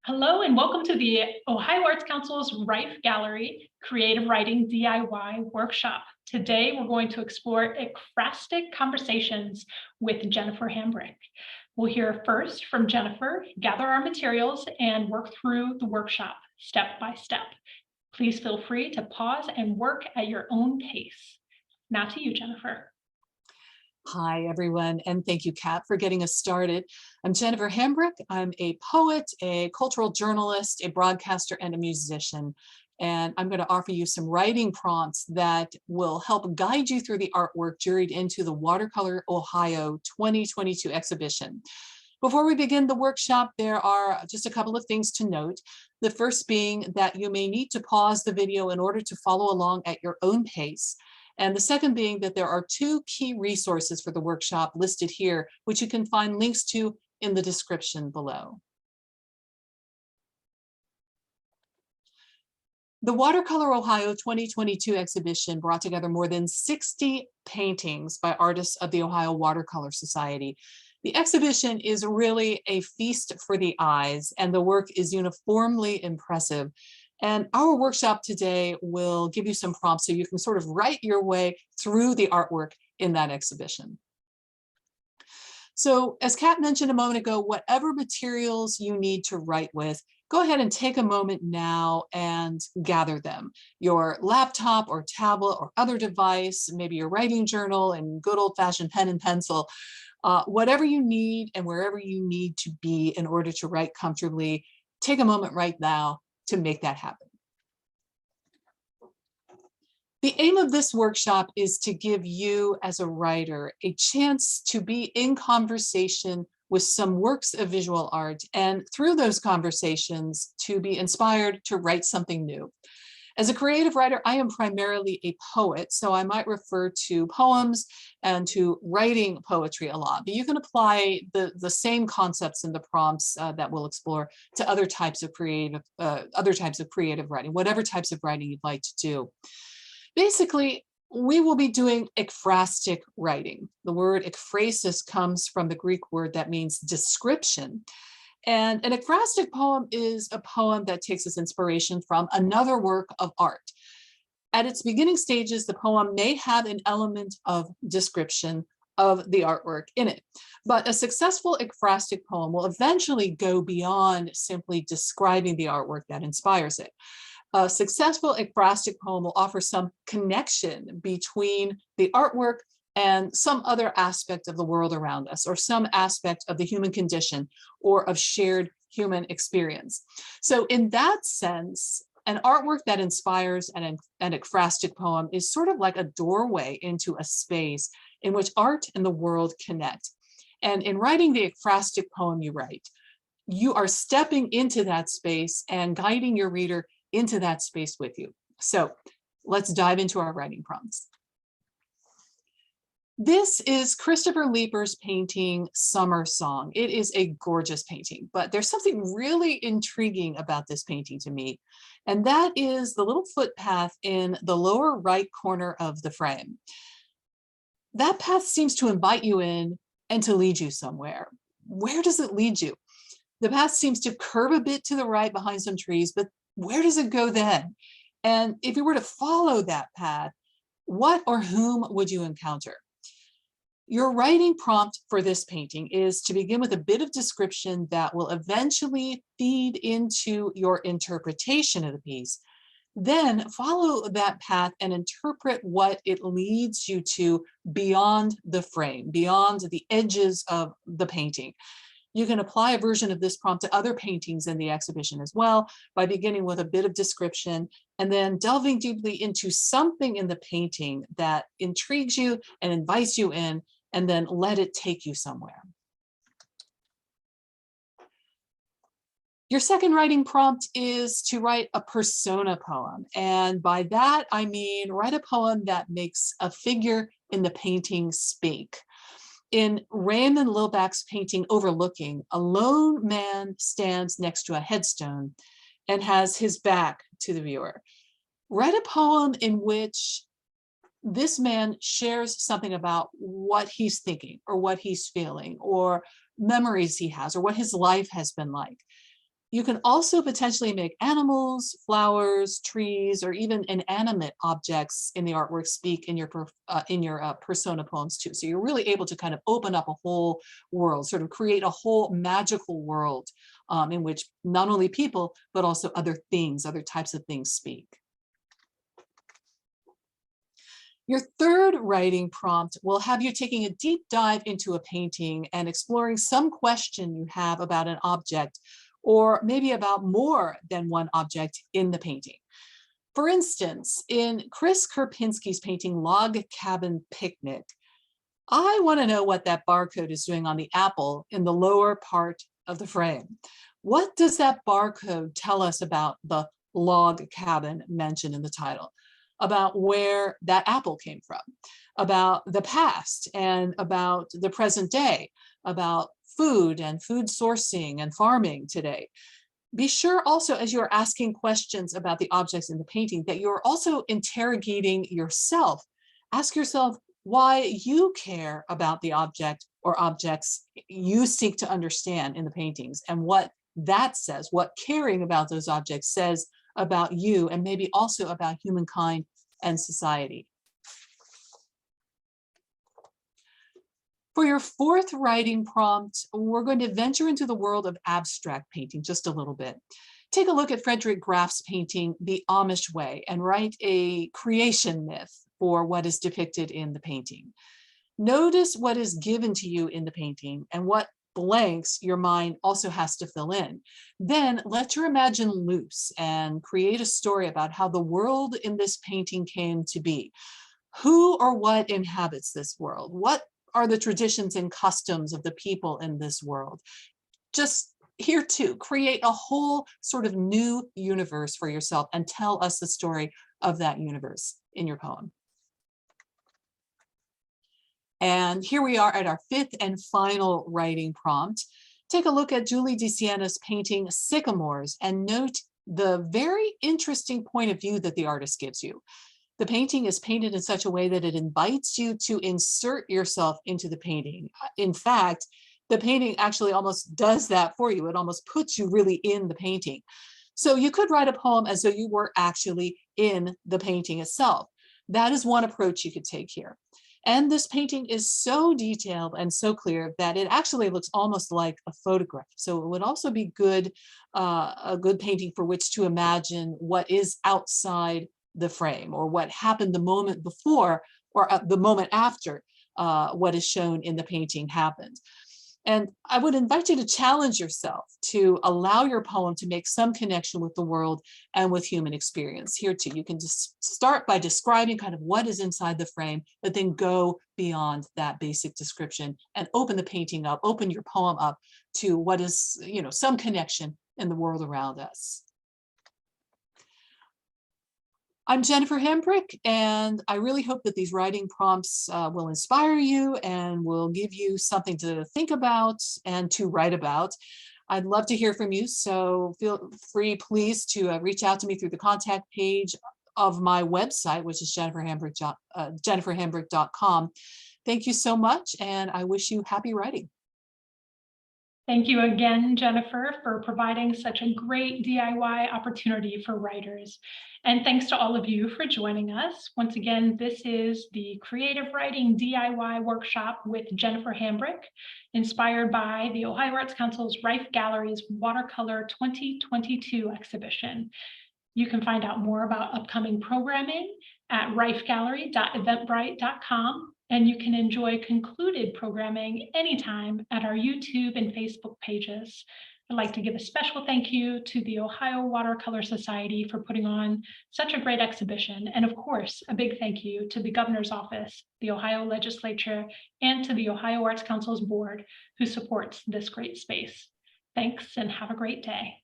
Hello and welcome to the Ohio Arts Council's Rife Gallery Creative Writing DIY Workshop. Today we're going to explore ekphrastic conversations with Jennifer Hambrick. We'll hear first from Jennifer, gather our materials, and work through the workshop step by step. Please feel free to pause and work at your own pace. Now to you, Jennifer. Hi, everyone, and thank you, Kat, for getting us started. I'm Jennifer Hambrick. I'm a poet, a cultural journalist, a broadcaster, and a musician. And I'm going to offer you some writing prompts that will help guide you through the artwork juried into the Watercolor Ohio 2022 exhibition. Before we begin the workshop, there are just a couple of things to note. The first being that you may need to pause the video in order to follow along at your own pace. And the second being that there are two key resources for the workshop listed here, which you can find links to in the description below. The Watercolor Ohio 2022 exhibition brought together more than 60 paintings by artists of the Ohio Watercolor Society. The exhibition is really a feast for the eyes, and the work is uniformly impressive. And our workshop today will give you some prompts so you can sort of write your way through the artwork in that exhibition. So as Kat mentioned a moment ago, whatever materials you need to write with, go ahead and take a moment now and gather them. Your laptop or tablet or other device, maybe your writing journal and good old-fashioned pen and pencil, whatever you need and wherever you need to be in order to write comfortably, take a moment right now to make that happen. The aim of this workshop is to give you as a writer a chance to be in conversation with some works of visual art, and through those conversations to be inspired to write something new. As a creative writer, I am primarily a poet, so I might refer to poems and to writing poetry a lot, but you can apply the same concepts in the prompts that we'll explore to other types of creative writing, whatever types of writing you'd like to do. Basically, we will be doing ekphrastic writing. The word ekphrasis comes from the Greek word that means description. And an ekphrastic poem is a poem that takes its inspiration from another work of art. At its beginning stages, the poem may have an element of description of the artwork in it, but a successful ekphrastic poem will eventually go beyond simply describing the artwork that inspires it. A successful ekphrastic poem will offer some connection between the artwork and some other aspect of the world around us, or some aspect of the human condition, or of shared human experience. So in that sense, an artwork that inspires an ekphrastic poem is sort of like a doorway into a space in which art and the world connect. And in writing the ekphrastic poem you write, you are stepping into that space and guiding your reader into that space with you. So let's dive into our writing prompts. This is Christopher Leeper's painting, Summer Song. It is a gorgeous painting, but there's something really intriguing about this painting to me, and that is the little footpath in the lower right corner of the frame. That path seems to invite you in and to lead you somewhere. Where does it lead you? The path seems to curve a bit to the right behind some trees, but where does it go then? And if you were to follow that path, what or whom would you encounter? Your writing prompt for this painting is to begin with a bit of description that will eventually feed into your interpretation of the piece. Then follow that path and interpret what it leads you to beyond the frame, beyond the edges of the painting. You can apply a version of this prompt to other paintings in the exhibition as well, by beginning with a bit of description and then delving deeply into something in the painting that intrigues you and invites you in, and then let it take you somewhere. Your second writing prompt is to write a persona poem. And by that, I mean write a poem that makes a figure in the painting speak. In Raymond Lilback's painting, Overlooking, a lone man stands next to a headstone and has his back to the viewer. Write a poem in which this man shares something about what he's thinking or what he's feeling or memories he has or what his life has been like. You can also potentially make animals, flowers, trees, or even inanimate objects in the artwork speak in your persona poems too. So you're really able to kind of open up a whole world, sort of create a whole magical world in which not only people, but also other things, other types of things speak. Your third writing prompt will have you taking a deep dive into a painting and exploring some question you have about an object, or maybe about more than one object in the painting. For instance, in Chris Kerpinski's painting Log Cabin Picnic, I want to know what that barcode is doing on the apple in the lower part of the frame. What does that barcode tell us about the log cabin mentioned in the title? About where that apple came from, about the past and about the present day, about food and food sourcing and farming today. Be sure also, as you're asking questions about the objects in the painting, that you're also interrogating yourself. Ask yourself why you care about the object or objects you seek to understand in the paintings, and what that says, what caring about those objects says about you, and maybe also about humankind and society. For your fourth writing prompt, we're going to venture into the world of abstract painting just a little bit. Take a look at Frederick Graff's painting, The Amish Way, and write a creation myth for what is depicted in the painting. Notice what is given to you in the painting and what blanks your mind also has to fill in. Then let your imagination loose and create a story about how the world in this painting came to be. Who or what inhabits this world? What are the traditions and customs of the people in this world? Just here too, create a whole sort of new universe for yourself and tell us the story of that universe in your poem. And here we are at our fifth and final writing prompt. Take a look at Julie de Siena's painting Sycamores and note the very interesting point of view that the artist gives you. The painting is painted in such a way that it invites you to insert yourself into the painting. In fact, the painting actually almost does that for you. It almost puts you really in the painting. So you could write a poem as though you were actually in the painting itself. That is one approach you could take here. And this painting is so detailed and so clear that it actually looks almost like a photograph. So it would also be a good painting for which to imagine what is outside the frame, or what happened the moment before or the moment after what is shown in the painting happened. And I would invite you to challenge yourself to allow your poem to make some connection with the world and with human experience. Here too, you can just start by describing kind of what is inside the frame, but then go beyond that basic description and open the painting up, open your poem up to what is, some connection in the world around us. I'm Jennifer Hambrick, and I really hope that these writing prompts will inspire you and will give you something to think about and to write about. I'd love to hear from you, so feel free, please, to reach out to me through the contact page of my website, which is jenniferhambrick.com. Thank you so much, and I wish you happy writing. Thank you again, Jennifer, for providing such a great DIY opportunity for writers. And thanks to all of you for joining us. Once again, this is the Creative Writing DIY Workshop with Jennifer Hambrick, inspired by the Ohio Arts Council's Rife Gallery's Watercolor 2022 exhibition. You can find out more about upcoming programming at rifegallery.eventbrite.com. And you can enjoy concluded programming anytime at our YouTube and Facebook pages. I'd like to give a special thank you to the Ohio Watercolor Society for putting on such a great exhibition. And of course, a big thank you to the Governor's Office, the Ohio Legislature, and to the Ohio Arts Council's board who supports this great space. Thanks and have a great day.